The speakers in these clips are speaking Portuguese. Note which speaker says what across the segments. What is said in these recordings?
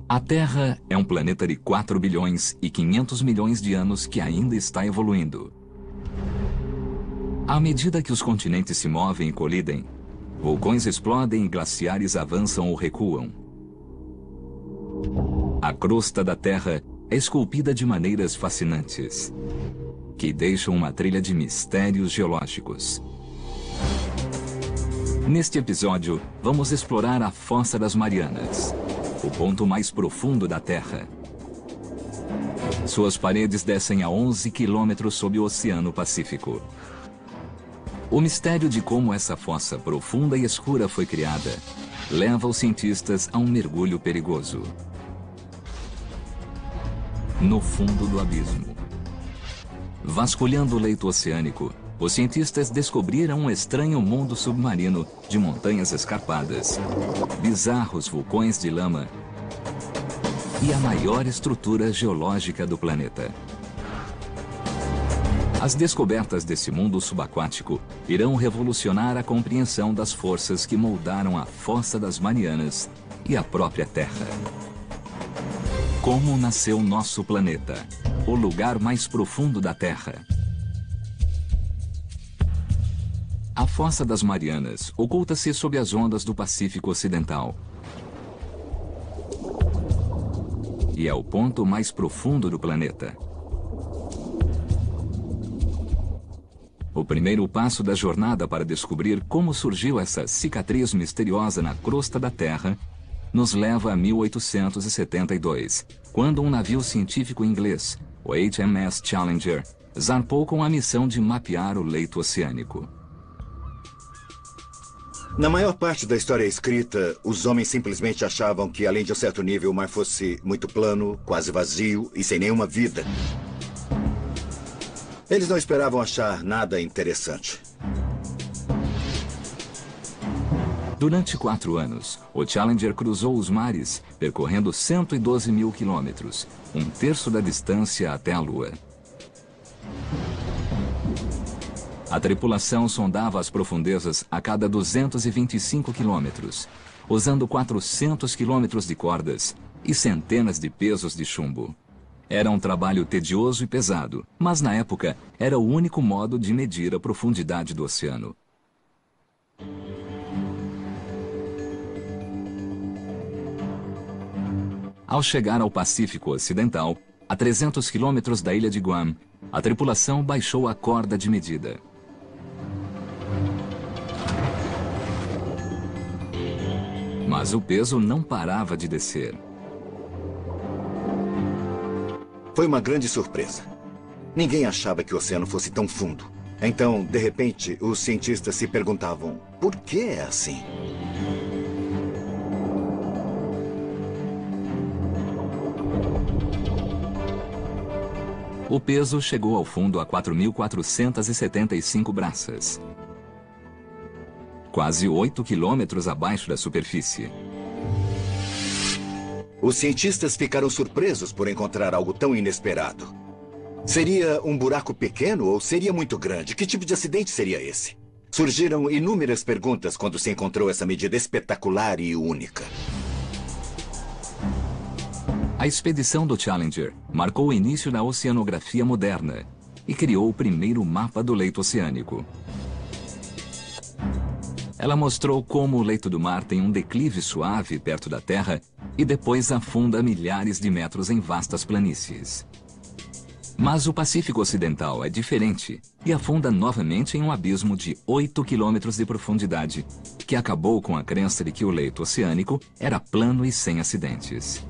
Speaker 1: A Terra é um planeta de 4 bilhões e 500 milhões de anos que ainda está evoluindo. À medida que os continentes se movem e colidem, vulcões explodem e glaciares avançam ou recuam. A crosta da Terra é esculpida de maneiras fascinantes, que deixam uma trilha de mistérios geológicos. Neste episódio, vamos explorar a Fossa das Marianas, o ponto mais profundo da Terra. Suas paredes descem a 11 quilômetros sob o Oceano Pacífico. O mistério de como essa fossa profunda e escura foi criada leva os cientistas a um mergulho perigoso. No fundo do abismo. Vasculhando o leito oceânico, os cientistas descobriram um estranho mundo submarino de montanhas escarpadas, bizarros vulcões de lama e a maior estrutura geológica do planeta. As descobertas desse mundo subaquático irão revolucionar a compreensão das forças que moldaram a Fossa das Marianas e a própria Terra. Como nasceu nosso planeta, o lugar mais profundo da Terra? A Fossa das Marianas oculta-se sob as ondas do Pacífico Ocidental. E é o ponto mais profundo do planeta. O primeiro passo da jornada para descobrir como surgiu essa cicatriz misteriosa na crosta da Terra nos leva a 1872, quando um navio científico inglês, o HMS Challenger, zarpou com a missão de mapear o leito oceânico.
Speaker 2: Na maior parte da história escrita, os homens simplesmente achavam que, além de um certo nível, o mar fosse muito plano, quase vazio e sem nenhuma vida. Eles não esperavam achar nada interessante.
Speaker 1: Durante 4 anos, o Challenger cruzou os mares, percorrendo 112 mil quilômetros, um terço da distância até a Lua. A tripulação sondava as profundezas a cada 225 quilômetros, usando 400 quilômetros de cordas e centenas de pesos de chumbo. Era um trabalho tedioso e pesado, mas na época era o único modo de medir a profundidade do oceano. Ao chegar ao Pacífico Ocidental, a 300 quilômetros da ilha de Guam, a tripulação baixou a corda de medida. Mas o peso não parava de descer.
Speaker 2: Foi uma grande surpresa. Ninguém achava que o oceano fosse tão fundo. Então, de repente, os cientistas se perguntavam, por que é assim?
Speaker 1: O peso chegou ao fundo a 4.475 braças. Quase 8 quilômetros abaixo da superfície.
Speaker 2: Os cientistas ficaram surpresos por encontrar algo tão inesperado. Seria um buraco pequeno ou seria muito grande? Que tipo de acidente seria esse? Surgiram inúmeras perguntas quando se encontrou essa medida espetacular e única.
Speaker 1: A expedição do Challenger marcou o início da oceanografia moderna e criou o primeiro mapa do leito oceânico. Ela mostrou como o leito do mar tem um declive suave perto da Terra e depois afunda milhares de metros em vastas planícies. Mas o Pacífico Ocidental é diferente e afunda novamente em um abismo de 8 quilômetros de profundidade, que acabou com a crença de que o leito oceânico era plano e sem acidentes.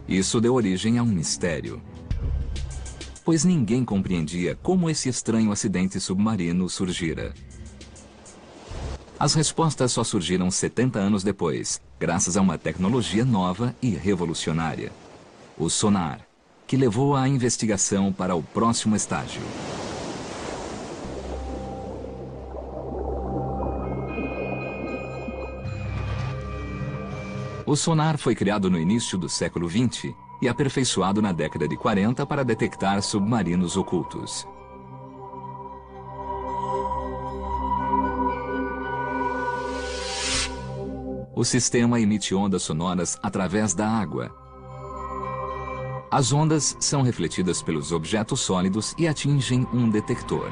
Speaker 1: Isso deu origem a um mistério, pois ninguém compreendia como esse estranho acidente submarino surgira. As respostas só surgiram 70 anos depois, graças a uma tecnologia nova e revolucionária: o sonar, que levou a investigação para o próximo estágio. O sonar foi criado no início do século XX e aperfeiçoado na década de 40 para detectar submarinos ocultos. O sistema emite ondas sonoras através da água. As ondas são refletidas pelos objetos sólidos e atingem um detector.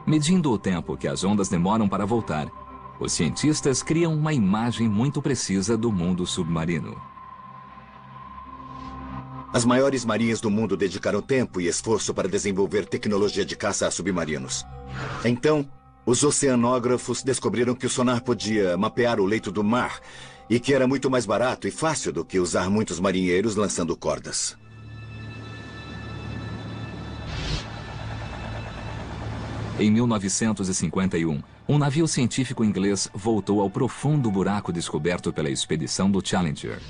Speaker 1: Medindo o tempo que as ondas demoram para voltar, os cientistas criam uma imagem muito precisa do mundo submarino.
Speaker 2: As maiores marinhas do mundo dedicaram tempo e esforço para desenvolver tecnologia de caça a submarinos. Então, os oceanógrafos descobriram que o sonar podia mapear o leito do mar e que era muito mais barato e fácil do que usar muitos marinheiros lançando cordas.
Speaker 1: Em 1951, um navio científico inglês voltou ao profundo buraco descoberto pela expedição do Challenger.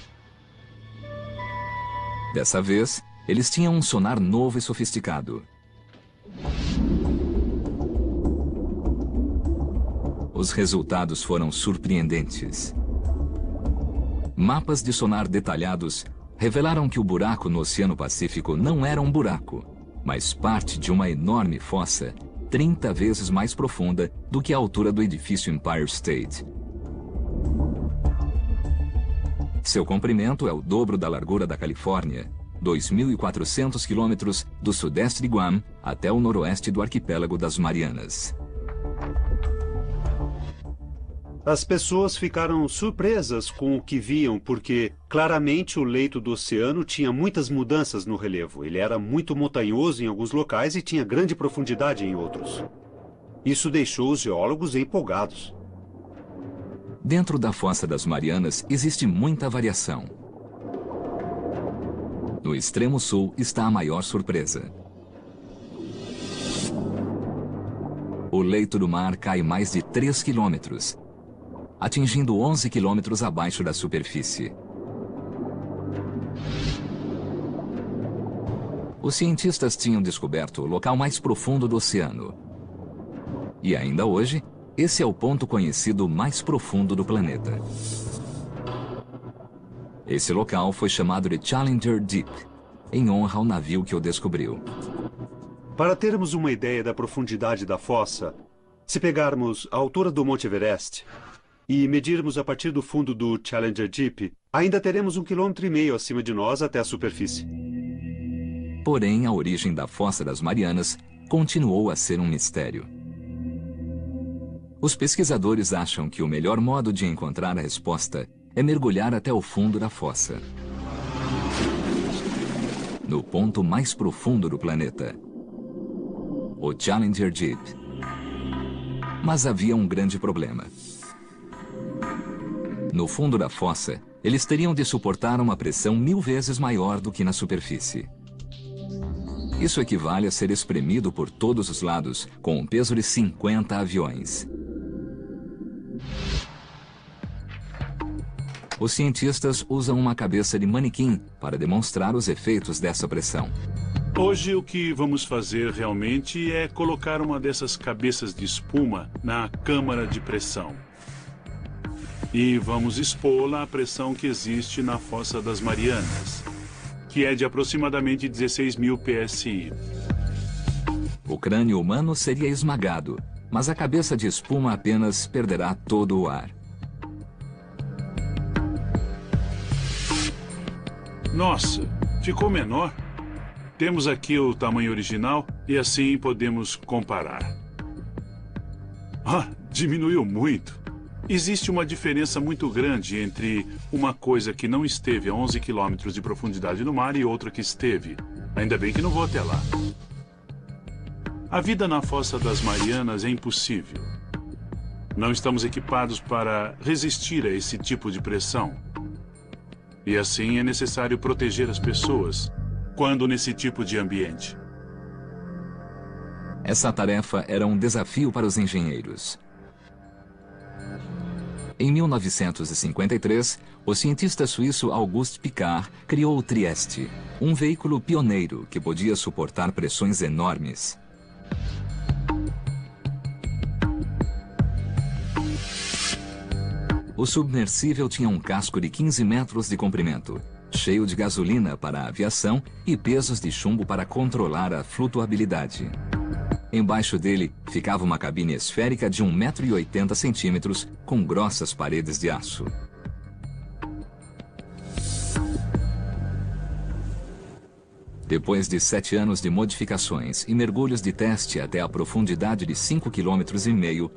Speaker 1: Dessa vez, eles tinham um sonar novo e sofisticado. Os resultados foram surpreendentes. Mapas de sonar detalhados revelaram que o buraco no Oceano Pacífico não era um buraco, mas parte de uma enorme fossa 30 vezes mais profunda do que a altura do edifício Empire State. Seu comprimento é o dobro da largura da Califórnia, 2.400 quilômetros do sudeste de Guam até o noroeste do arquipélago das Marianas.
Speaker 3: As pessoas ficaram surpresas com o que viam, porque claramente o leito do oceano tinha muitas mudanças no relevo. Ele era muito montanhoso em alguns locais e tinha grande profundidade em outros. Isso deixou os geólogos empolgados.
Speaker 1: Dentro da Fossa das Marianas existe muita variação. No extremo sul está a maior surpresa. O leito do mar cai mais de 3 quilômetros, atingindo 11 quilômetros abaixo da superfície. Os cientistas tinham descoberto o local mais profundo do oceano. E ainda hoje, esse é o ponto conhecido mais profundo do planeta. Esse local foi chamado de Challenger Deep, em honra ao navio que o descobriu.
Speaker 3: Para termos uma ideia da profundidade da fossa, se pegarmos a altura do Monte Everest e medirmos a partir do fundo do Challenger Deep, ainda teremos 1,5 km acima de nós até a superfície.
Speaker 1: Porém, a origem da Fossa das Marianas continuou a ser um mistério. Os pesquisadores acham que o melhor modo de encontrar a resposta é mergulhar até o fundo da fossa. No ponto mais profundo do planeta, o Challenger Deep. Mas havia um grande problema. No fundo da fossa, eles teriam de suportar uma pressão 1000 vezes maior do que na superfície. Isso equivale a ser espremido por todos os lados, com um peso de 50 aviões. Os cientistas usam uma cabeça de manequim para demonstrar os efeitos dessa pressão.
Speaker 4: Hoje o que vamos fazer realmente é colocar uma dessas cabeças de espuma na câmara de pressão. E vamos expô-la à pressão que existe na Fossa das Marianas, que é de aproximadamente 16.000 psi.
Speaker 1: O crânio humano seria esmagado, mas a cabeça de espuma apenas perderá todo o ar.
Speaker 4: Nossa, ficou menor. Temos aqui o tamanho original e assim podemos comparar. Diminuiu muito. Existe uma diferença muito grande entre uma coisa que não esteve a 11 quilômetros de profundidade no mar e outra que esteve. Ainda bem que não vou até lá. A vida na Fossa das Marianas é impossível. Não estamos equipados para resistir a esse tipo de pressão. E assim é necessário proteger as pessoas quando nesse tipo de ambiente.
Speaker 1: Essa tarefa era um desafio para os engenheiros. Em 1953, o cientista suíço Auguste Piccard criou o Trieste, um veículo pioneiro que podia suportar pressões enormes. O submersível tinha um casco de 15 metros de comprimento, cheio de gasolina para a aviação e pesos de chumbo para controlar a flutuabilidade. Embaixo dele ficava uma cabine esférica de 1,80 m com grossas paredes de aço. Depois de 7 anos de modificações e mergulhos de teste até a profundidade de 5,5 km,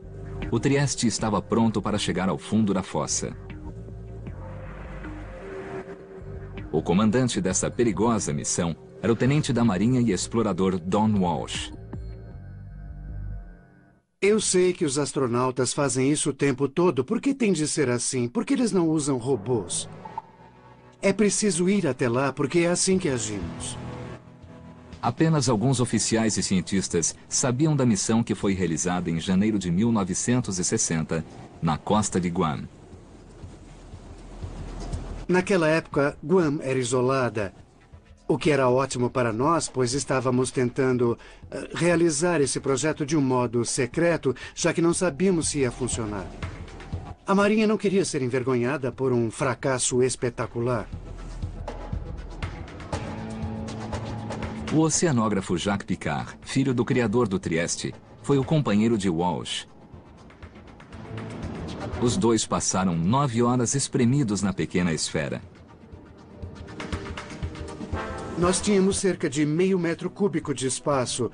Speaker 1: o Trieste estava pronto para chegar ao fundo da fossa. O comandante dessa perigosa missão era o tenente da Marinha e explorador Don Walsh.
Speaker 5: Eu sei que os astronautas fazem isso o tempo todo. Por que tem de ser assim? Por que eles não usam robôs? É preciso ir até lá porque é assim que agimos.
Speaker 1: Apenas alguns oficiais e cientistas sabiam da missão que foi realizada em janeiro de 1960, na costa de Guam.
Speaker 5: Naquela época, Guam era isolada, o que era ótimo para nós, pois estávamos tentando realizar esse projeto de um modo secreto, já que não sabíamos se ia funcionar. A Marinha não queria ser envergonhada por um fracasso espetacular.
Speaker 1: O oceanógrafo Jacques Piccard, filho do criador do Trieste, foi o companheiro de Walsh. Os dois passaram 9 horas espremidos na pequena esfera.
Speaker 5: Nós tínhamos cerca de meio metro cúbico de espaço,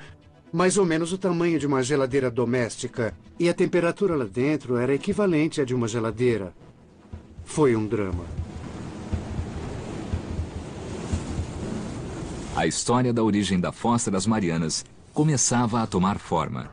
Speaker 5: mais ou menos o tamanho de uma geladeira doméstica, e a temperatura lá dentro era equivalente à de uma geladeira. Foi um drama.
Speaker 1: A história da origem da Fossa das Marianas começava a tomar forma.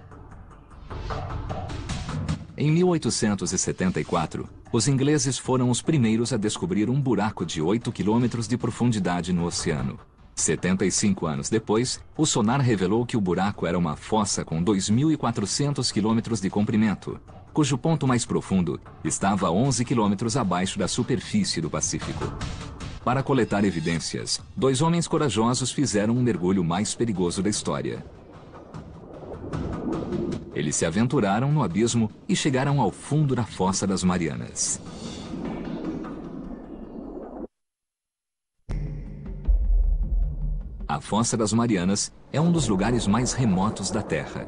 Speaker 1: Em 1874, os ingleses foram os primeiros a descobrir um buraco de 8 quilômetros de profundidade no oceano. 75 anos depois, o sonar revelou que o buraco era uma fossa com 2.400 quilômetros de comprimento, cujo ponto mais profundo estava a 11 quilômetros abaixo da superfície do Pacífico. Para coletar evidências, 2 homens corajosos fizeram um mergulho mais perigoso da história. Eles se aventuraram no abismo e chegaram ao fundo da Fossa das Marianas. A Fossa das Marianas é um dos lugares mais remotos da Terra.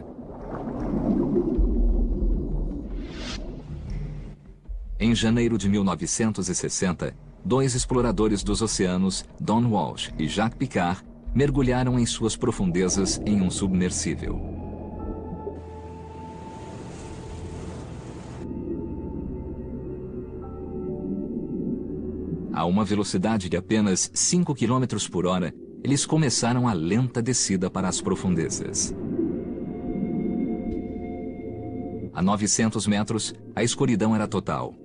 Speaker 1: Em janeiro de 1960, 2 exploradores dos oceanos, Don Walsh e Jacques Piccard, mergulharam em suas profundezas em um submersível. A uma velocidade de apenas 5 km por hora, eles começaram a lenta descida para as profundezas. A 900 metros, a escuridão era total.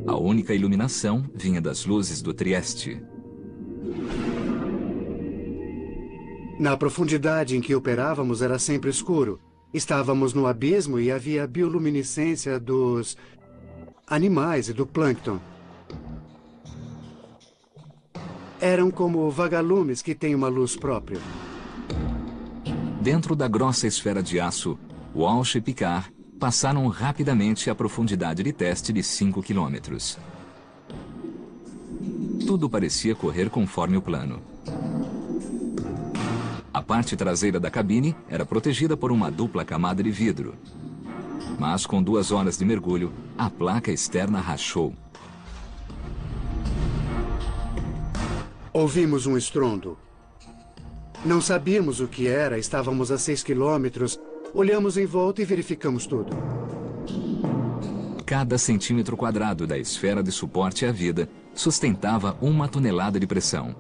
Speaker 1: A única iluminação vinha das luzes do Trieste.
Speaker 5: Na profundidade em que operávamos era sempre escuro. Estávamos no abismo e havia bioluminescência dos animais e do plâncton. Eram como vagalumes que têm uma luz própria.
Speaker 1: Dentro da grossa esfera de aço, Walsh e Piccard passaram rapidamente a profundidade de teste de 5 quilômetros. Tudo parecia correr conforme o plano. A parte traseira da cabine era protegida por uma dupla camada de vidro. Mas com 2 horas de mergulho, a placa externa rachou.
Speaker 5: Ouvimos um estrondo. Não sabíamos o que era, estávamos a 6 quilômetros. Olhamos em volta e verificamos tudo.
Speaker 1: Cada centímetro quadrado da esfera de suporte à vida sustentava 1 tonelada de pressão.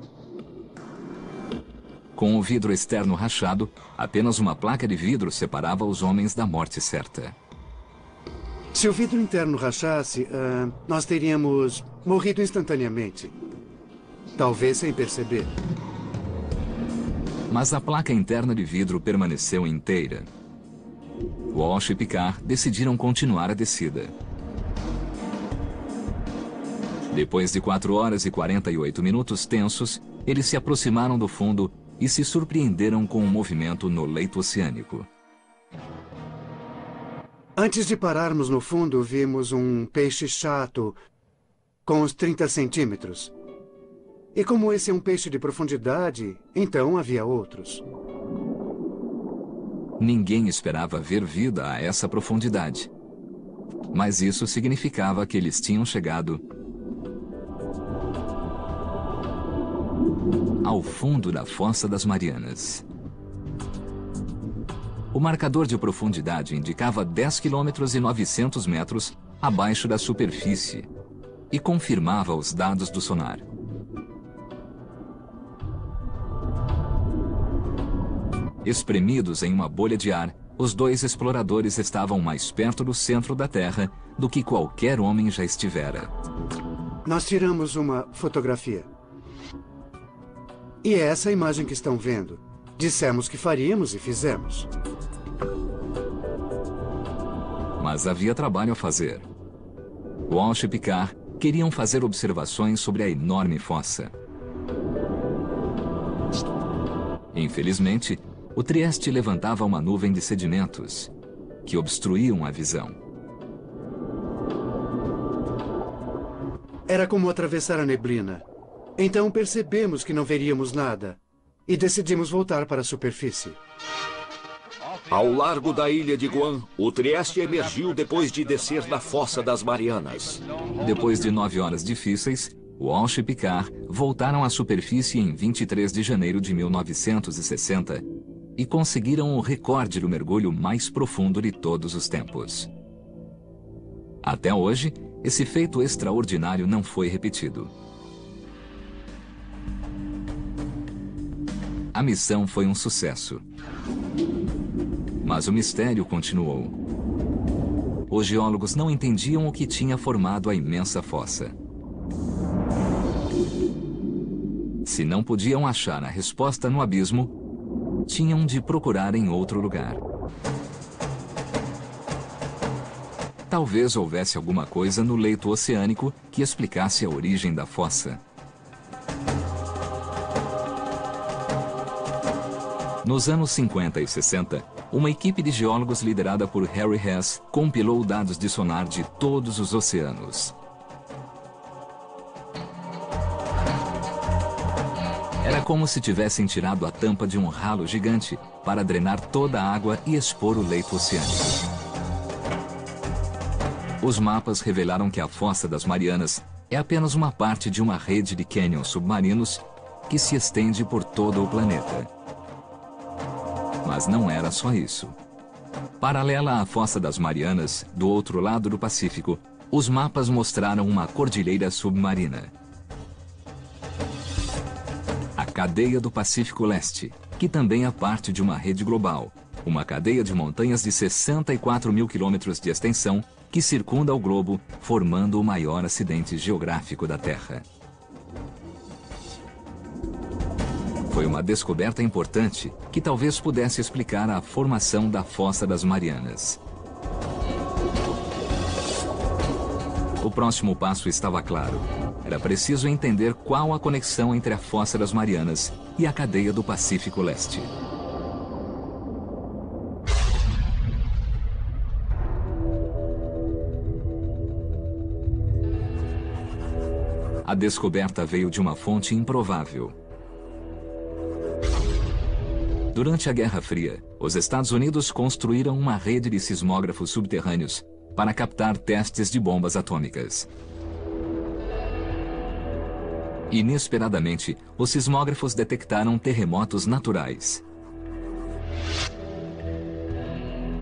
Speaker 1: Com o vidro externo rachado, apenas uma placa de vidro separava os homens da morte certa.
Speaker 5: Se o vidro interno rachasse, nós teríamos morrido instantaneamente. Talvez sem perceber.
Speaker 1: Mas a placa interna de vidro permaneceu inteira. Walsh e Piccard decidiram continuar a descida. Depois de 4 horas e 48 minutos tensos, eles se aproximaram do fundo e se surpreenderam com um movimento no leito oceânico.
Speaker 5: Antes de pararmos no fundo, vimos um peixe-chato com uns 30 centímetros. E como esse é um peixe de profundidade, então havia outros.
Speaker 1: Ninguém esperava ver vida a essa profundidade. Mas isso significava que eles tinham chegado ao fundo da Fossa das Marianas. O marcador de profundidade indicava 10 km e 900 metros abaixo da superfície e confirmava os dados do sonar. Espremidos em uma bolha de ar, os dois exploradores estavam mais perto do centro da Terra do que qualquer homem já estivera.
Speaker 5: Nós tiramos uma fotografia. E é essa a imagem que estão vendo. Dissemos que faríamos e fizemos.
Speaker 1: Mas havia trabalho a fazer. Walsh e Picard queriam fazer observações sobre a enorme fossa. Infelizmente, o Trieste levantava uma nuvem de sedimentos que obstruíam a visão.
Speaker 5: Era como atravessar a neblina. Então percebemos que não veríamos nada e decidimos voltar para a superfície.
Speaker 6: Ao largo da ilha de Guam, o Trieste emergiu depois de descer da Fossa das Marianas.
Speaker 1: Depois de 9 horas difíceis, Walsh e Picard voltaram à superfície em 23 de janeiro de 1960 e conseguiram o recorde do mergulho mais profundo de todos os tempos. Até hoje, esse feito extraordinário não foi repetido. A missão foi um sucesso. Mas o mistério continuou. Os geólogos não entendiam o que tinha formado a imensa fossa. Se não podiam achar a resposta no abismo, tinham de procurar em outro lugar. Talvez houvesse alguma coisa no leito oceânico que explicasse a origem da fossa. Nos anos 50 e 60, uma equipe de geólogos liderada por Harry Hess compilou dados de sonar de todos os oceanos. Era como se tivessem tirado a tampa de um ralo gigante para drenar toda a água e expor o leito oceânico. Os mapas revelaram que a Fossa das Marianas é apenas uma parte de uma rede de cânions submarinos que se estende por todo o planeta. Mas não era só isso. Paralela à Fossa das Marianas, do outro lado do Pacífico, os mapas mostraram uma cordilheira submarina. A cadeia do Pacífico Leste, que também é parte de uma rede global, uma cadeia de montanhas de 64 mil quilômetros de extensão que circunda o globo, formando o maior acidente geográfico da Terra. Foi uma descoberta importante que talvez pudesse explicar a formação da Fossa das Marianas. O próximo passo estava claro. Era preciso entender qual a conexão entre a Fossa das Marianas e a cadeia do Pacífico Leste. A descoberta veio de uma fonte improvável. Durante a Guerra Fria, os Estados Unidos construíram uma rede de sismógrafos subterrâneos para captar testes de bombas atômicas. Inesperadamente, os sismógrafos detectaram terremotos naturais.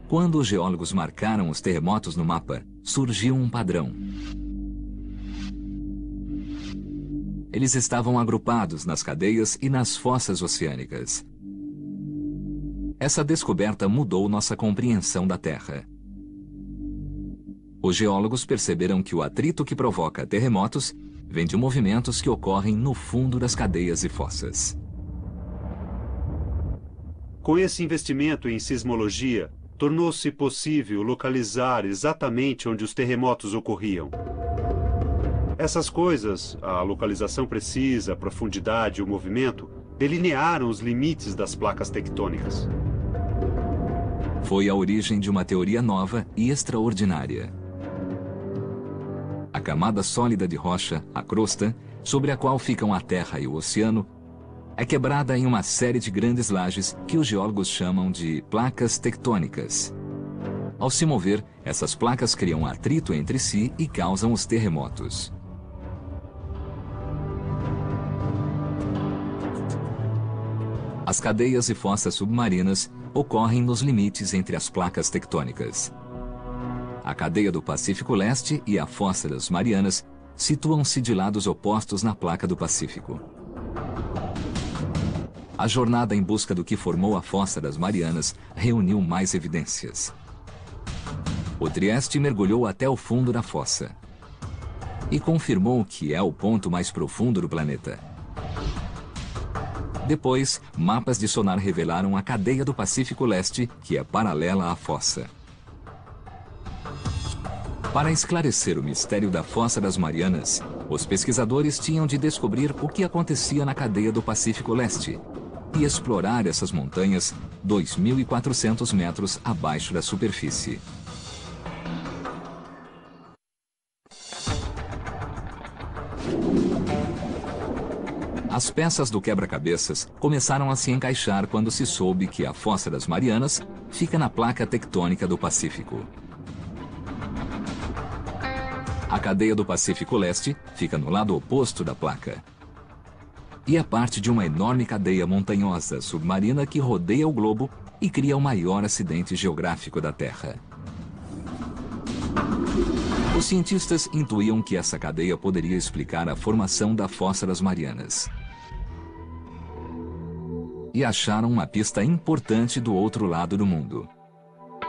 Speaker 1: Quando os geólogos marcaram os terremotos no mapa, surgiu um padrão. Eles estavam agrupados nas cadeias e nas fossas oceânicas. Essa descoberta mudou nossa compreensão da Terra. Os geólogos perceberam que o atrito que provoca terremotos vem de movimentos que ocorrem no fundo das cadeias e fossas.
Speaker 3: Com esse investimento em sismologia, tornou-se possível localizar exatamente onde os terremotos ocorriam. Essas coisas, a localização precisa, a profundidade e o movimento, delinearam os limites das placas tectônicas.
Speaker 1: Foi a origem de uma teoria nova e extraordinária. A camada sólida de rocha, a crosta, sobre a qual ficam a Terra e o oceano, é quebrada em uma série de grandes lajes que os geólogos chamam de placas tectônicas. Ao se mover, essas placas criam atrito entre si e causam os terremotos. As cadeias e fossas submarinas ocorrem nos limites entre as placas tectônicas. A cadeia do Pacífico Leste e a fossa das Marianas situam-se de lados opostos na placa do Pacífico. A jornada em busca do que formou a fossa das Marianas reuniu mais evidências. O Trieste mergulhou até o fundo da fossa e confirmou que é o ponto mais profundo do planeta. Depois, mapas de sonar revelaram a cadeia do Pacífico Leste, que é paralela à fossa. Para esclarecer o mistério da Fossa das Marianas, os pesquisadores tinham de descobrir o que acontecia na cadeia do Pacífico Leste e explorar essas montanhas 2.400 metros abaixo da superfície. As peças do quebra-cabeças começaram a se encaixar quando se soube que a Fossa das Marianas fica na placa tectônica do Pacífico. A cadeia do Pacífico Leste fica no lado oposto da placa. E é parte de uma enorme cadeia montanhosa submarina que rodeia o globo e cria o maior acidente geográfico da Terra. Os cientistas intuíam que essa cadeia poderia explicar a formação da Fossa das Marianas. E acharam uma pista importante do outro lado do mundo,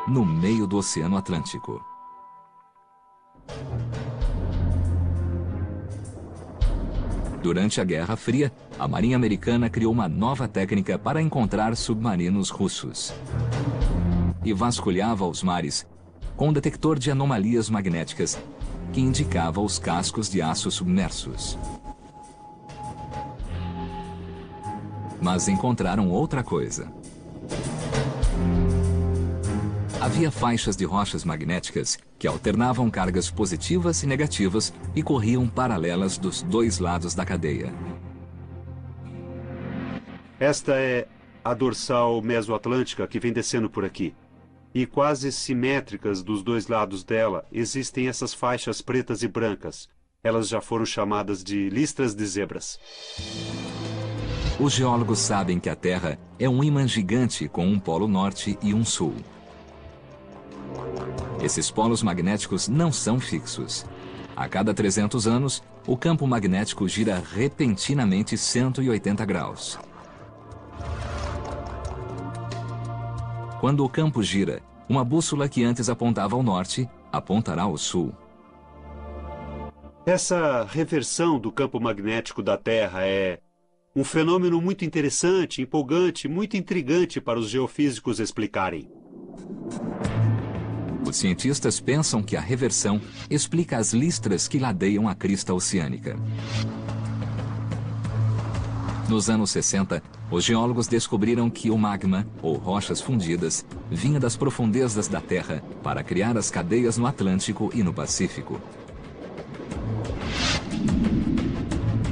Speaker 1: no meio do Oceano Atlântico. Durante a Guerra Fria, a Marinha Americana criou uma nova técnica para encontrar submarinos russos. E vasculhava os mares com um detector de anomalias magnéticas que indicava os cascos de aço submersos. Mas encontraram outra coisa. Havia faixas de rochas magnéticas que alternavam cargas positivas e negativas e corriam paralelas dos dois lados da cadeia.
Speaker 3: Esta é a dorsal mesoatlântica que vem descendo por aqui. E quase simétricas dos dois lados dela existem essas faixas pretas e brancas. Elas já foram chamadas de listras de zebras.
Speaker 1: Os geólogos sabem que a Terra é um ímã gigante com um polo norte e um sul. Esses polos magnéticos não são fixos. A cada 300 anos, o campo magnético gira repentinamente 180 graus. Quando o campo gira, uma bússola que antes apontava ao norte, apontará ao sul.
Speaker 3: Essa reversão do campo magnético da Terra é um fenômeno muito interessante, empolgante, muito intrigante para os geofísicos explicarem.
Speaker 1: Os cientistas pensam que a reversão explica as listras que ladeiam a crista oceânica. Nos anos 60, os geólogos descobriram que o magma, ou rochas fundidas, vinha das profundezas da Terra para criar as cadeias no Atlântico e no Pacífico.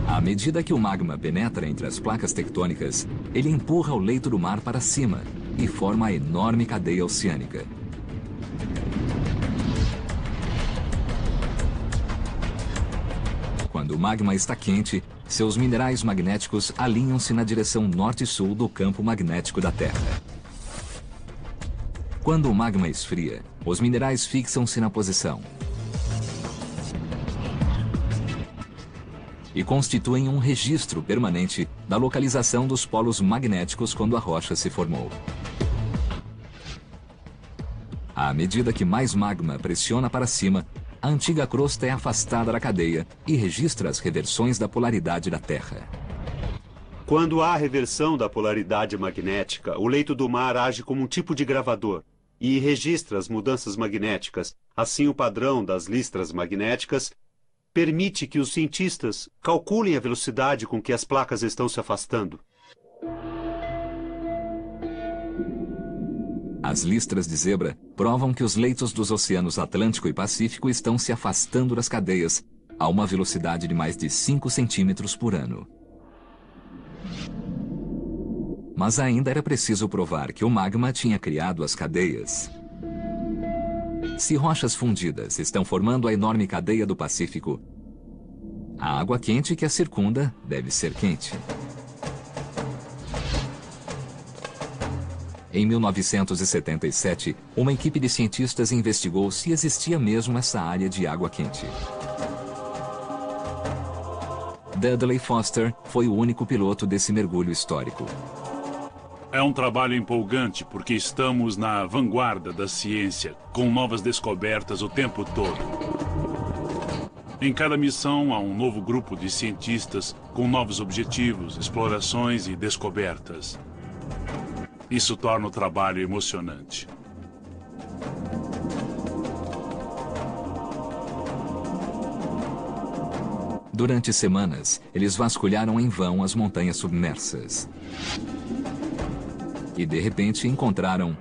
Speaker 1: À medida que o magma penetra entre as placas tectônicas, ele empurra o leito do mar para cima e forma a enorme cadeia oceânica. Quando o magma está quente, seus minerais magnéticos alinham-se na direção norte e sul do campo magnético da Terra. Quando o magma esfria, os minerais fixam-se na posição e constituem um registro permanente da localização dos polos magnéticos quando a rocha se formou. À medida que mais magma pressiona para cima, a antiga crosta é afastada da cadeia e registra as reversões da polaridade da Terra.
Speaker 3: Quando há reversão da polaridade magnética, o leito do mar age como um tipo de gravador e registra as mudanças magnéticas. Assim, o padrão das listras magnéticas permite que os cientistas calculem a velocidade com que as placas estão se afastando.
Speaker 1: As listras de zebra provam que os leitos dos oceanos Atlântico e Pacífico estão se afastando das cadeias a uma velocidade de mais de 5 centímetros por ano. Mas ainda era preciso provar que o magma tinha criado as cadeias. Se rochas fundidas estão formando a enorme cadeia do Pacífico, a água quente que a circunda deve ser quente. Em 1977, uma equipe de cientistas investigou se existia mesmo essa área de água quente. Dudley Foster foi o único piloto desse mergulho histórico.
Speaker 4: É um trabalho empolgante porque estamos na vanguarda da ciência, com novas descobertas o tempo todo. Em cada missão há um novo grupo de cientistas com novos objetivos, explorações e descobertas. Isso torna o trabalho emocionante.
Speaker 1: Durante semanas, eles vasculharam em vão as montanhas submersas. E de repente encontraram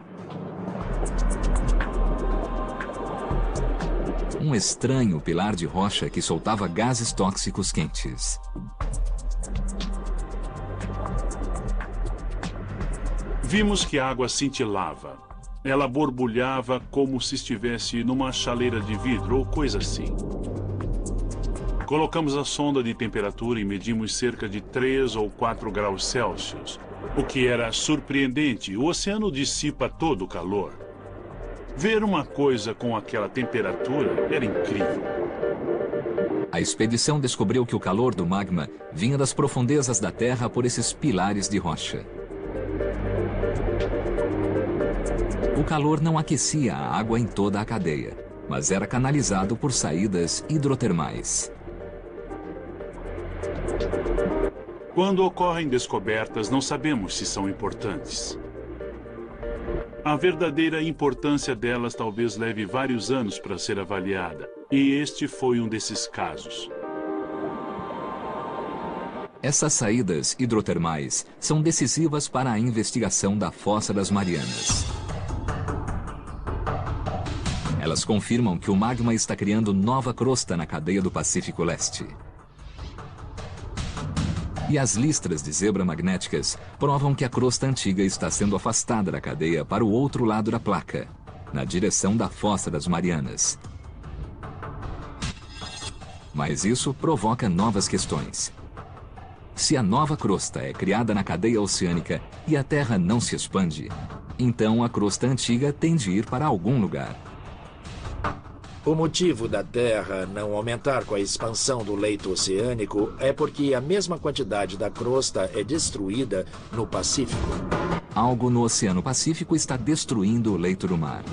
Speaker 1: um estranho pilar de rocha que soltava gases tóxicos quentes.
Speaker 4: Vimos que a água cintilava. Ela borbulhava como se estivesse numa chaleira de vidro ou coisa assim. Colocamos a sonda de temperatura e medimos cerca de 3 ou 4 graus Celsius, o que era surpreendente. O oceano dissipa todo o calor. Ver uma coisa com aquela temperatura era incrível.
Speaker 1: A expedição descobriu que o calor do magma vinha das profundezas da Terra por esses pilares de rocha. O calor não aquecia a água em toda a cadeia, mas era canalizado por saídas hidrotermais.
Speaker 4: Quando ocorrem descobertas, não sabemos se são importantes. A verdadeira importância delas talvez leve vários anos para ser avaliada, e este foi um desses casos.
Speaker 1: Essas saídas hidrotermais são decisivas para a investigação da Fossa das Marianas. Elas confirmam que o magma está criando nova crosta na cadeia do Pacífico Leste. E as listras de zebra magnéticas provam que a crosta antiga está sendo afastada da cadeia para o outro lado da placa, na direção da Fossa das Marianas. Mas isso provoca novas questões. Se a nova crosta é criada na cadeia oceânica e a Terra não se expande, então a crosta antiga tem de ir para algum lugar.
Speaker 7: O motivo da Terra não aumentar com a expansão do leito oceânico é porque a mesma quantidade da crosta é destruída no Pacífico.
Speaker 1: Algo no Oceano Pacífico está destruindo o leito do mar.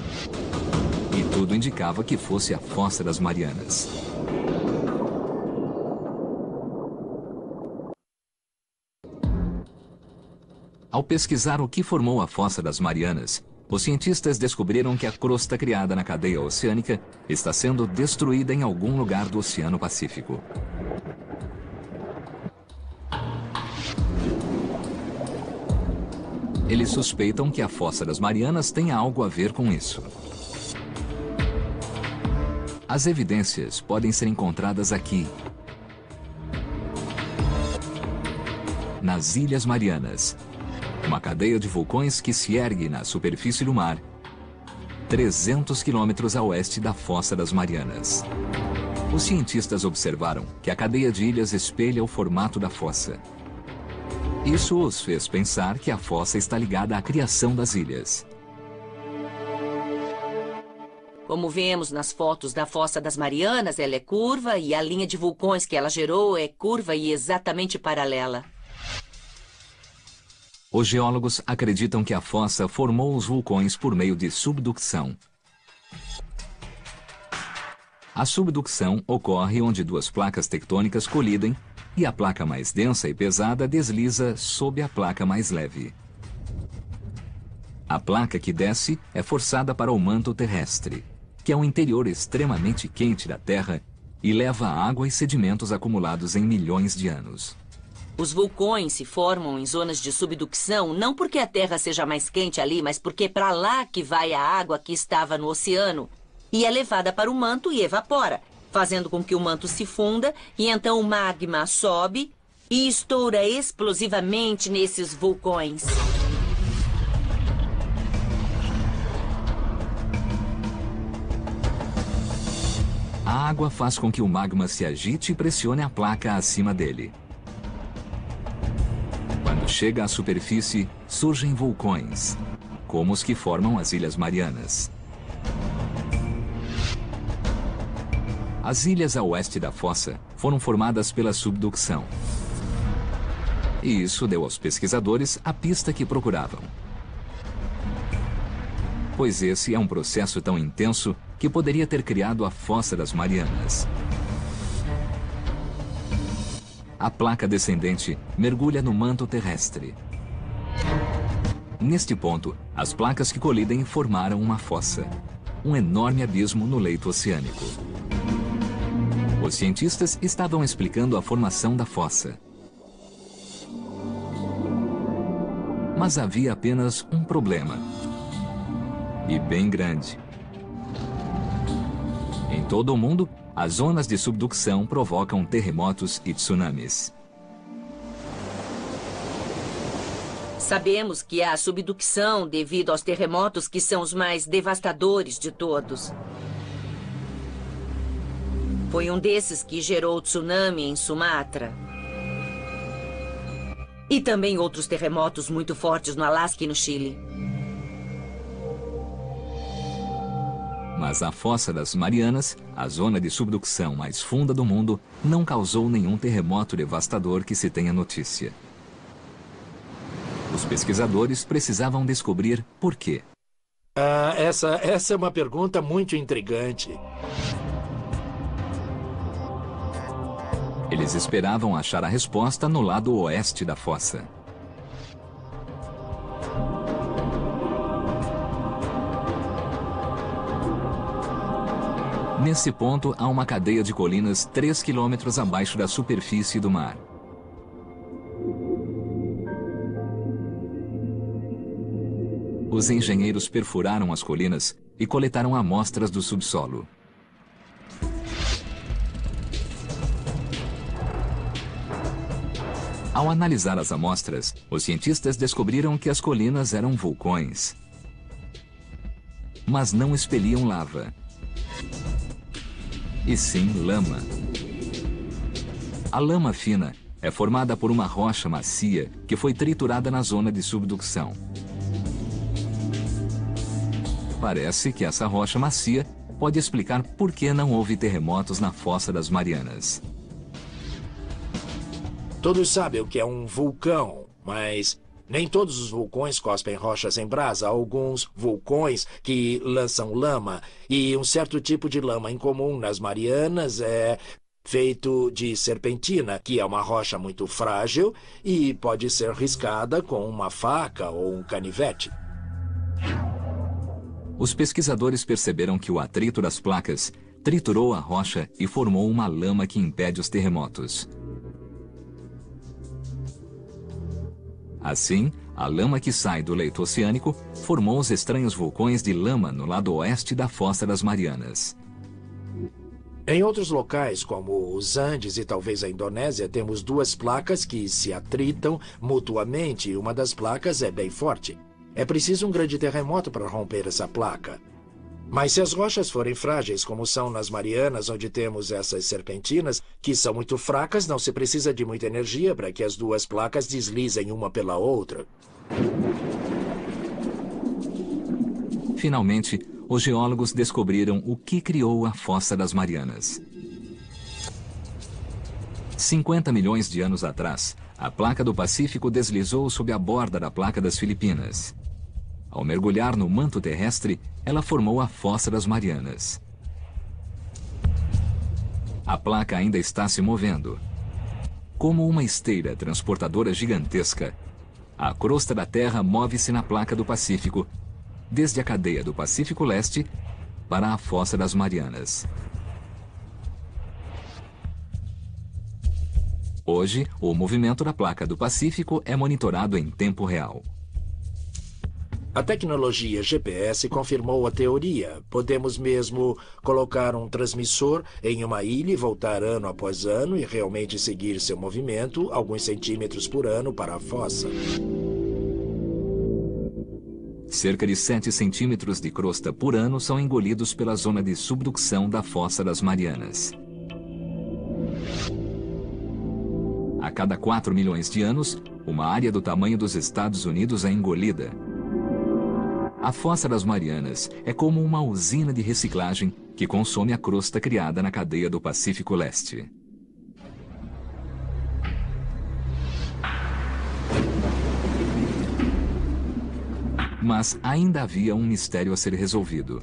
Speaker 1: E tudo indicava que fosse a Fossa das Marianas. Ao pesquisar o que formou a Fossa das Marianas, os cientistas descobriram que a crosta criada na cadeia oceânica está sendo destruída em algum lugar do Oceano Pacífico. Eles suspeitam que a Fossa das Marianas tenha algo a ver com isso. As evidências podem ser encontradas aqui, nas Ilhas Marianas, uma cadeia de vulcões que se ergue na superfície do mar, 300 quilômetros a oeste da Fossa das Marianas. Os cientistas observaram que a cadeia de ilhas espelha o formato da fossa. Isso os fez pensar que a fossa está ligada à criação das ilhas.
Speaker 8: Como vemos nas fotos da Fossa das Marianas, ela é curva e a linha de vulcões que ela gerou é curva e exatamente paralela.
Speaker 1: Os geólogos acreditam que a fossa formou os vulcões por meio de subducção. A subducção ocorre onde duas placas tectônicas colidem e a placa mais densa e pesada desliza sob a placa mais leve. A placa que desce é forçada para o manto terrestre, que é um interior extremamente quente da Terra e leva água e sedimentos acumulados em milhões de anos.
Speaker 8: Os vulcões se formam em zonas de subducção não porque a Terra seja mais quente ali, mas porque é para lá que vai a água que estava no oceano e é levada para o manto e evapora, fazendo com que o manto se funda e então o magma sobe e estoura explosivamente nesses vulcões.
Speaker 1: A água faz com que o magma se agite e pressione a placa acima dele. Quando chega à superfície, surgem vulcões, como os que formam as Ilhas Marianas. As ilhas a oeste da fossa foram formadas pela subducção. E isso deu aos pesquisadores a pista que procuravam. Pois esse é um processo tão intenso que poderia ter criado a Fossa das Marianas. A placa descendente mergulha no manto terrestre. Neste ponto, as placas que colidem formaram uma fossa, um enorme abismo no leito oceânico. Os cientistas estavam explicando a formação da fossa. Mas havia apenas um problema. E bem grande. Em todo o mundo, as zonas de subducção provocam terremotos e tsunamis.
Speaker 8: Sabemos que há subducção devido aos terremotos que são os mais devastadores de todos. Foi um desses que gerou o tsunami em Sumatra. E também outros terremotos muito fortes no Alasca e no Chile.
Speaker 1: Mas a Fossa das Marianas, a zona de subducção mais funda do mundo, não causou nenhum terremoto devastador que se tenha notícia. Os pesquisadores precisavam descobrir por quê.
Speaker 7: Essa é uma pergunta muito intrigante.
Speaker 1: Eles esperavam achar a resposta no lado oeste da fossa. Nesse ponto, há uma cadeia de colinas 3 quilômetros abaixo da superfície do mar. Os engenheiros perfuraram as colinas e coletaram amostras do subsolo. Ao analisar as amostras, os cientistas descobriram que as colinas eram vulcões, mas não expeliam lava, e sim lama. A lama fina é formada por uma rocha macia que foi triturada na zona de subducção. Parece que essa rocha macia pode explicar por que não houve terremotos na Fossa das Marianas.
Speaker 7: Todos sabem o que é um vulcão, mas nem todos os vulcões cospem rochas em brasa. Há alguns vulcões que lançam lama, e um certo tipo de lama incomum nas Marianas é feito de serpentina, que é uma rocha muito frágil e pode ser riscada com uma faca ou um canivete.
Speaker 1: Os pesquisadores perceberam que o atrito das placas triturou a rocha e formou uma lama que impede os terremotos. Assim, a lama que sai do leito oceânico formou os estranhos vulcões de lama no lado oeste da Fossa das Marianas.
Speaker 7: Em outros locais, como os Andes e talvez a Indonésia, temos duas placas que se atritam mutuamente e uma das placas é bem forte. É preciso um grande terremoto para romper essa placa. Mas se as rochas forem frágeis, como são nas Marianas, onde temos essas serpentinas, que são muito fracas, não se precisa de muita energia para que as duas placas deslizem uma pela outra.
Speaker 1: Finalmente, os geólogos descobriram o que criou a Fossa das Marianas. 50 milhões de anos atrás, a placa do Pacífico deslizou sob a borda da placa das Filipinas. Ao mergulhar no manto terrestre, ela formou a Fossa das Marianas. A placa ainda está se movendo. Como uma esteira transportadora gigantesca, a crosta da Terra move-se na placa do Pacífico, desde a cadeia do Pacífico Leste para a Fossa das Marianas. Hoje, o movimento da placa do Pacífico é monitorado em tempo real.
Speaker 7: A tecnologia GPS confirmou a teoria. Podemos mesmo colocar um transmissor em uma ilha e voltar ano após ano e realmente seguir seu movimento alguns centímetros por ano para a fossa.
Speaker 1: Cerca de 7 centímetros de crosta por ano são engolidos pela zona de subducção da Fossa das Marianas. A cada 4 milhões de anos, uma área do tamanho dos Estados Unidos é engolida. A Fossa das Marianas é como uma usina de reciclagem que consome a crosta criada na cadeia do Pacífico Leste. Mas ainda havia um mistério a ser resolvido.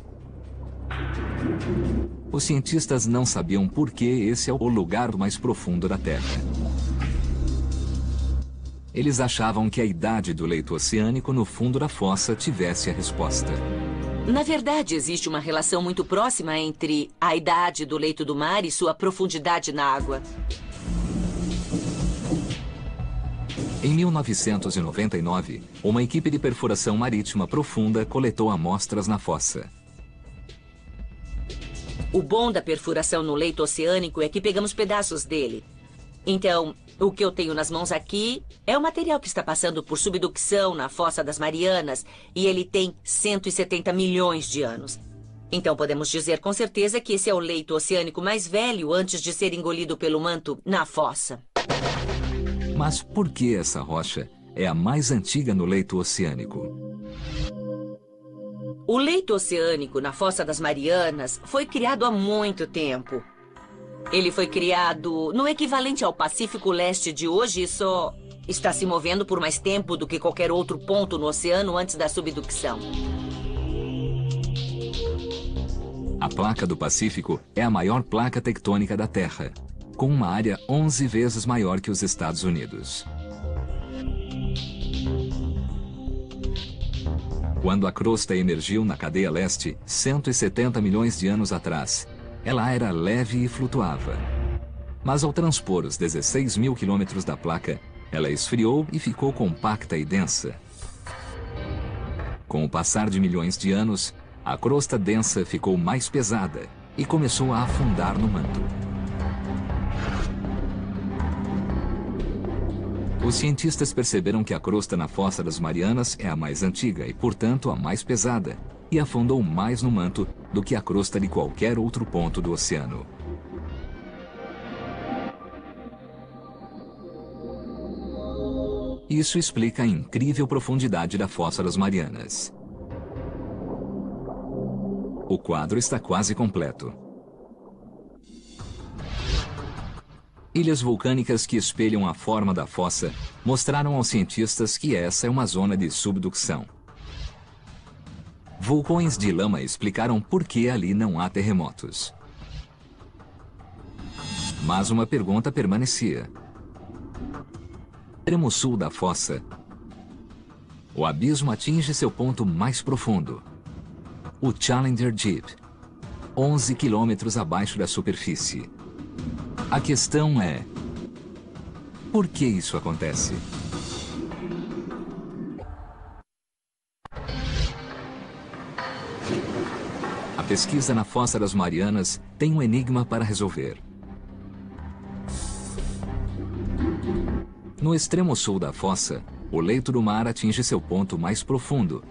Speaker 1: Os cientistas não sabiam por que esse é o lugar mais profundo da Terra. Eles achavam que a idade do leito oceânico no fundo da fossa tivesse a resposta.
Speaker 8: Na verdade, existe uma relação muito próxima entre a idade do leito do mar e sua profundidade na água.
Speaker 1: Em 1999, uma equipe de perfuração marítima profunda coletou amostras na fossa.
Speaker 8: O bom da perfuração no leito oceânico é que pegamos pedaços dele. Então, o que eu tenho nas mãos aqui é o material que está passando por subducção na Fossa das Marianas e ele tem 170 milhões de anos. Então podemos dizer com certeza que esse é o leito oceânico mais velho antes de ser engolido pelo manto na fossa.
Speaker 1: Mas por que essa rocha é a mais antiga no leito oceânico?
Speaker 8: O leito oceânico na Fossa das Marianas foi criado há muito tempo. Ele foi criado no equivalente ao Pacífico Leste de hoje e só está se movendo por mais tempo do que qualquer outro ponto no oceano antes da subducção.
Speaker 1: A placa do Pacífico é a maior placa tectônica da Terra, com uma área 11 vezes maior que os Estados Unidos. Quando a crosta emergiu na cadeia leste, 170 milhões de anos atrás, ela era leve e flutuava. Mas ao transpor os 16 mil quilômetros da placa, ela esfriou e ficou compacta e densa. Com o passar de milhões de anos, a crosta densa ficou mais pesada e começou a afundar no manto. Os cientistas perceberam que a crosta na Fossa das Marianas é a mais antiga e, portanto, a mais pesada, e afundou mais no manto do que a crosta de qualquer outro ponto do oceano. Isso explica a incrível profundidade da Fossa das Marianas. O quadro está quase completo. Ilhas vulcânicas que espelham a forma da fossa mostraram aos cientistas que essa é uma zona de subducção. Vulcões de lama explicaram por que ali não há terremotos. Mas uma pergunta permanecia. No extremo sul da fossa, o abismo atinge seu ponto mais profundo, o Challenger Deep, 11 quilômetros abaixo da superfície. A questão é: por que isso acontece? A pesquisa na Fossa das Marianas tem um enigma para resolver. No extremo sul da fossa, o leito do mar atinge seu ponto mais profundo,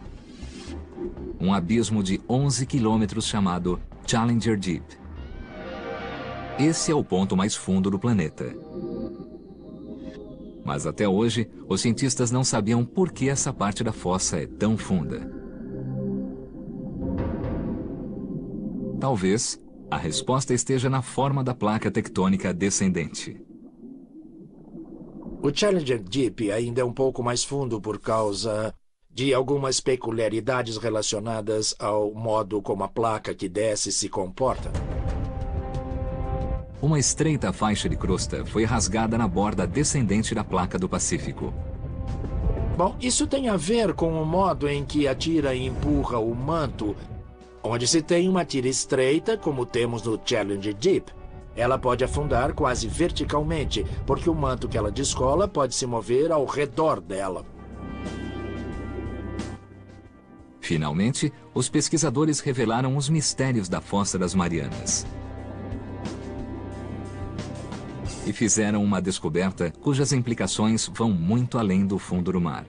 Speaker 1: um abismo de 11 quilômetros chamado Challenger Deep. Esse é o ponto mais fundo do planeta. Mas até hoje, os cientistas não sabiam por que essa parte da fossa é tão funda. Talvez a resposta esteja na forma da placa tectônica descendente.
Speaker 7: O Challenger Deep ainda é um pouco mais fundo por causa de algumas peculiaridades relacionadas ao modo como a placa que desce se comporta.
Speaker 1: Uma estreita faixa de crosta foi rasgada na borda descendente da placa do Pacífico.
Speaker 7: Bom, isso tem a ver com o modo em que a tira empurra o manto, onde se tem uma tira estreita, como temos no Challenger Deep. Ela pode afundar quase verticalmente, porque o manto que ela descola pode se mover ao redor dela.
Speaker 1: Finalmente, os pesquisadores revelaram os mistérios da Fossa das Marianas. E fizeram uma descoberta cujas implicações vão muito além do fundo do mar.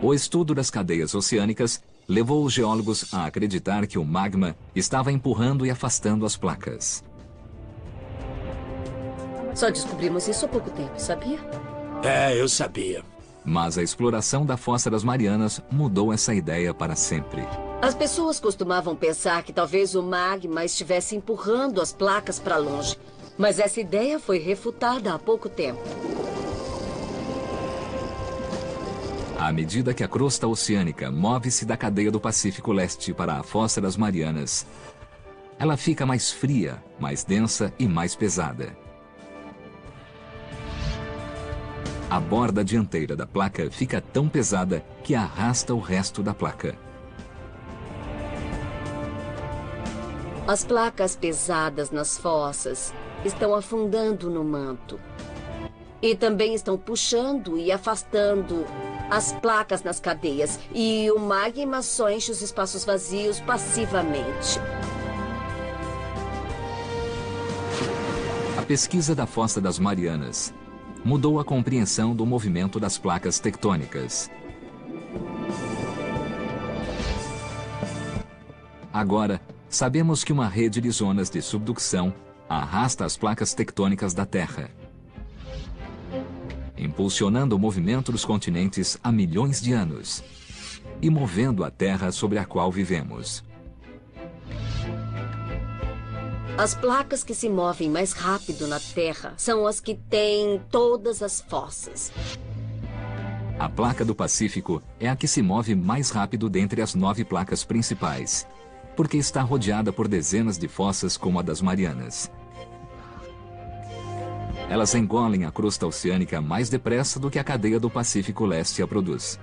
Speaker 1: O estudo das cadeias oceânicas levou os geólogos a acreditar que o magma estava empurrando e afastando as placas.
Speaker 9: Só descobrimos isso há pouco tempo, sabia?
Speaker 7: Eu sabia.
Speaker 1: Mas a exploração da Fossa das Marianas mudou essa ideia para sempre.
Speaker 9: As pessoas costumavam pensar que talvez o magma estivesse empurrando as placas para longe. Mas essa ideia foi refutada há pouco tempo.
Speaker 1: À medida que a crosta oceânica move-se da cadeia do Pacífico Leste para a Fossa das Marianas, ela fica mais fria, mais densa e mais pesada. A borda dianteira da placa fica tão pesada que arrasta o resto da placa.
Speaker 9: As placas pesadas nas fossas estão afundando no manto. E também estão puxando e afastando as placas nas cadeias. E o magma só enche os espaços vazios passivamente.
Speaker 1: A pesquisa da Fossa das Marianas mudou a compreensão do movimento das placas tectônicas. Agora, sabemos que uma rede de zonas de subducção arrasta as placas tectônicas da Terra, impulsionando o movimento dos continentes há milhões de anos e movendo a Terra sobre a qual vivemos.
Speaker 9: As placas que se movem mais rápido na Terra são as que têm todas as fossas.
Speaker 1: A placa do Pacífico é a que se move mais rápido dentre as 9 placas principais, porque está rodeada por dezenas de fossas como a das Marianas. Elas engolem a crosta oceânica mais depressa do que a cadeia do Pacífico Leste a produz.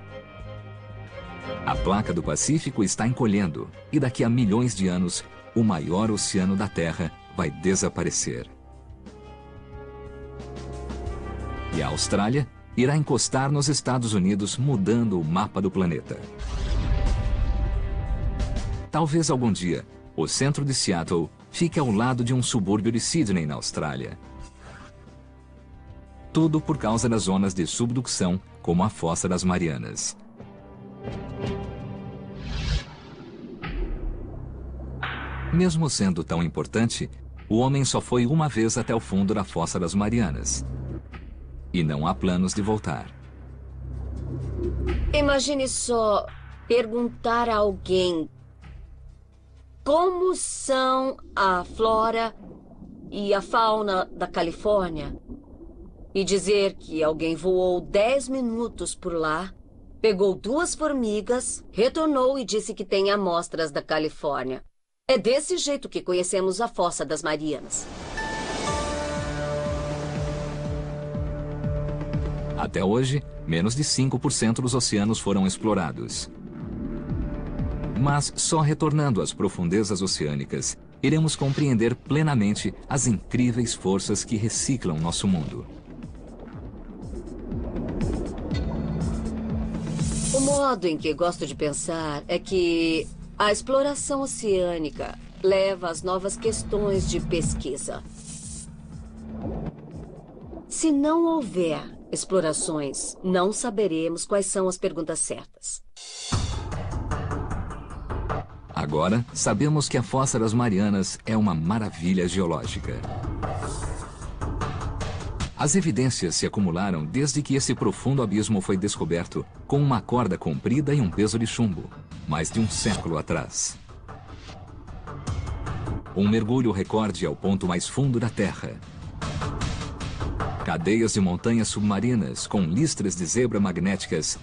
Speaker 1: A placa do Pacífico está encolhendo e daqui a milhões de anos, o maior oceano da Terra vai desaparecer. E a Austrália irá encostar nos Estados Unidos, mudando o mapa do planeta. Talvez algum dia, o centro de Seattle fique ao lado de um subúrbio de Sydney, na Austrália. Tudo por causa das zonas de subducção, como a Fossa das Marianas. Mesmo sendo tão importante, o homem só foi uma vez até o fundo da Fossa das Marianas. E não há planos de voltar.
Speaker 9: Imagine só perguntar a alguém como são a flora e a fauna da Califórnia e dizer que alguém voou 10 minutos por lá, pegou 2 formigas, retornou e disse que tem amostras da Califórnia. É desse jeito que conhecemos a Fossa das Marianas.
Speaker 1: Até hoje, menos de 5% dos oceanos foram explorados. Mas só retornando às profundezas oceânicas, iremos compreender plenamente as incríveis forças que reciclam nosso mundo.
Speaker 9: O modo em que gosto de pensar é que a exploração oceânica leva às novas questões de pesquisa. Se não houver explorações, não saberemos quais são as perguntas certas.
Speaker 1: Agora, sabemos que a Fossa das Marianas é uma maravilha geológica. As evidências se acumularam desde que esse profundo abismo foi descoberto com uma corda comprida e um peso de chumbo, mais de um século atrás. Um mergulho recorde ao ponto mais fundo da Terra. Cadeias de montanhas submarinas com listras de zebra magnéticas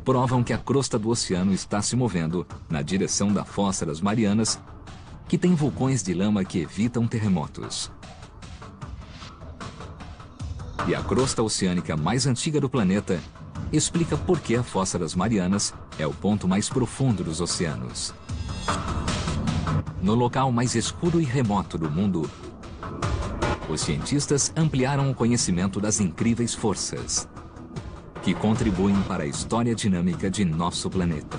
Speaker 1: provam que a crosta do oceano está se movendo na direção da Fossa das Marianas, que tem vulcões de lama que evitam terremotos. E a crosta oceânica mais antiga do planeta explica por que a Fossa das Marianas é o ponto mais profundo dos oceanos. No local mais escuro e remoto do mundo, os cientistas ampliaram o conhecimento das incríveis forças que contribuem para a história dinâmica de nosso planeta.